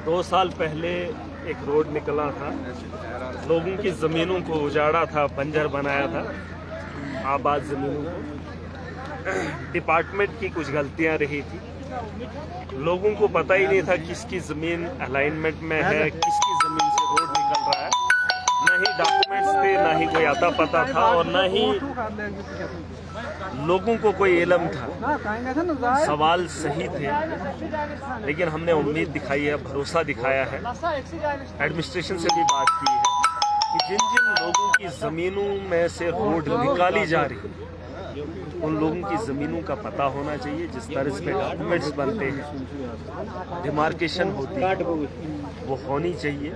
दो साल पहले एक रोड निकला था, लोगों की ज़मीनों को उजाड़ा था, बंजर बनाया था, आबाद ज़मीनों को। डिपार्टमेंट की कुछ गलतियां रही थी, लोगों को पता ही नहीं था किसकी ज़मीन अलाइनमेंट में है, किसकी ज़मीन से रोड निकल रहा है। न ही डॉक्यूमेंट्स थे, ना ही कोई आता पता था, और न ही लोगों को कोई इल्म था। सवाल सही थे, लेकिन हमने उम्मीद दिखाई है, भरोसा दिखाया है, एडमिनिस्ट्रेशन से भी बात की है कि जिन जिन लोगों की ज़मीनों में से रोड निकाली जा रही है, उन लोगों की ज़मीनों का पता होना चाहिए। जिस तरह पे डॉक्यूमेंट्स बनते हैं, डिमार्केशन होती है, वो होनी चाहिए।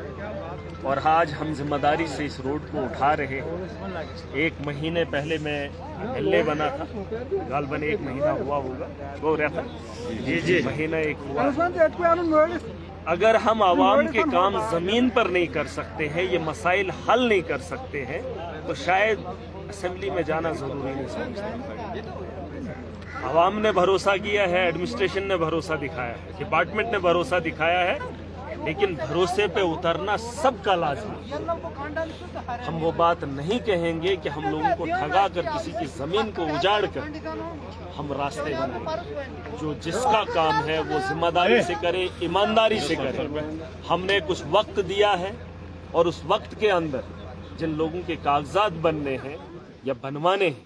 और आज हम जिम्मेदारी से इस रोड को उठा रहे हैं। एक महीने पहले मैं एलए बना था, गालबन एक महीना हुआ होगा, वो रहा था जी महीना एक हुआ। अगर हम आवाम के काम ज़मीन पर नहीं कर सकते हैं, ये मसाइल हल नहीं कर सकते हैं, तो शायद असेंबली में जाना ज़रूरी नहीं समझता। आवाम ने भरोसा किया है, एडमिनिस्ट्रेशन ने भरोसा दिखाया है, डिपार्टमेंट ने भरोसा दिखाया है, लेकिन भरोसे पे उतरना सबका लाज़मी। हम वो बात नहीं कहेंगे कि हम लोगों को ठगा कर किसी की ज़मीन को उजाड़ कर हम रास्ते बनाएंगे। जो जिसका काम है वो जिम्मेदारी से करे, ईमानदारी से करे। हमने कुछ वक्त दिया है, और उस वक्त के अंदर जिन लोगों के कागजात बनने हैं या बनवाने हैं,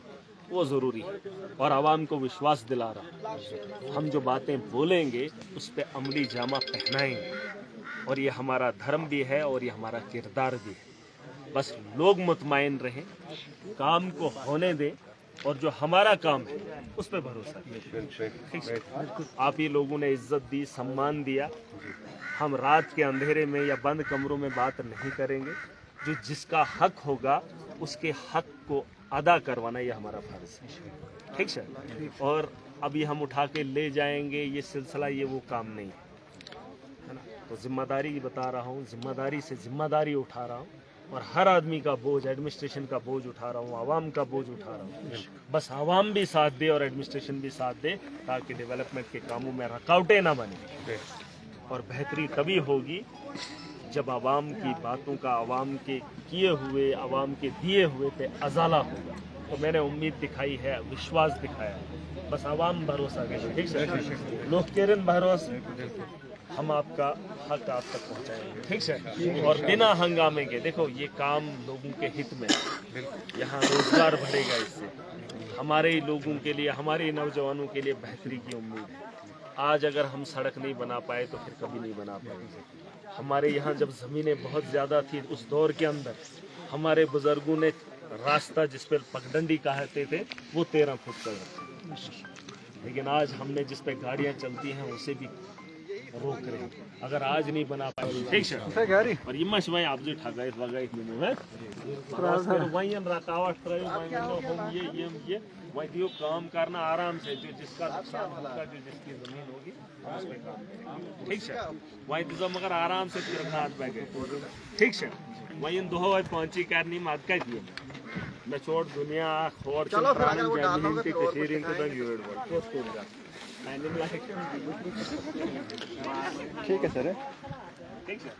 वो ज़रूरी है। और आवाम को विश्वास दिला रहा, हम जो बातें बोलेंगे उस पर अमली जामा पहनाएंगे, और ये हमारा धर्म भी है और ये हमारा किरदार भी है। बस लोग मुतमईन रहें, काम को होने दें, और जो हमारा काम है उस पर भरोसा करें। आप ही लोगों ने इज्जत दी, सम्मान दिया। हम रात के अंधेरे में या बंद कमरों में बात नहीं करेंगे। जो जिसका हक होगा उसके हक को अदा करवाना ये हमारा फर्ज है, ठीक है। और अभी हम उठा के ले जाएंगे ये सिलसिला, ये वो काम नहीं है ना। तो जिम्मेदारी बता रहा हूँ, जिम्मेदारी से जिम्मेदारी उठा रहा हूँ, और हर आदमी का बोझ, एडमिनिस्ट्रेशन का बोझ उठा रहा हूँ, आवाम का बोझ उठा रहा हूँ। बस आवाम भी साथ दे और एडमिनिस्ट्रेशन भी साथ दे, ताकि डेवलपमेंट के कामों में रुकावटें ना बने। और बेहतरी तभी होगी जब आवाम की बातों का, आवाम के किए हुए, आवाम के दिए हुए पे अजाला होगा। तो मैंने उम्मीद दिखाई है, विश्वास दिखाया है, बस आवाम भरोसा करे, ठीक है। लोग केरन भरोसे हम आपका हक आप तक पहुंचाएंगे, ठीक है। और बिना हंगामे के, देखो ये काम लोगों के हित में, यहाँ रोजगार बढ़ेगा, इससे हमारे ही लोगों के लिए, हमारे ही नौजवानों के लिए बेहतरी की उम्मीद है। आज अगर हम सड़क नहीं बना पाए तो फिर कभी नहीं बना पाएंगे। हमारे यहाँ जब ज़मीनें बहुत ज़्यादा थी, उस दौर के अंदर हमारे बुज़ुर्गों ने रास्ता जिस पर पगडंडी कहते थे वो 13 फुट का था, लेकिन आज हमने जिस पे गाड़ियाँ चलती हैं उसे भी रोक रहे हैं। अगर आज नहीं बना पाए, ठीक है। और ये मशवाई आप जो ठगा इस वगैरह में है, वही रकावट ये वही काम करना आराम से, जो जिसका नुकसान होगा, जो जिसकी जमीन होगी उस पे काम, ठीक है। वही तो मगर आराम से हाथ बैठ गए, ठीक है। वही इन दो पहुंची करनी मत कर दिए मैं छोड़ दुनिया खोर ठीक है सर, ठीक है।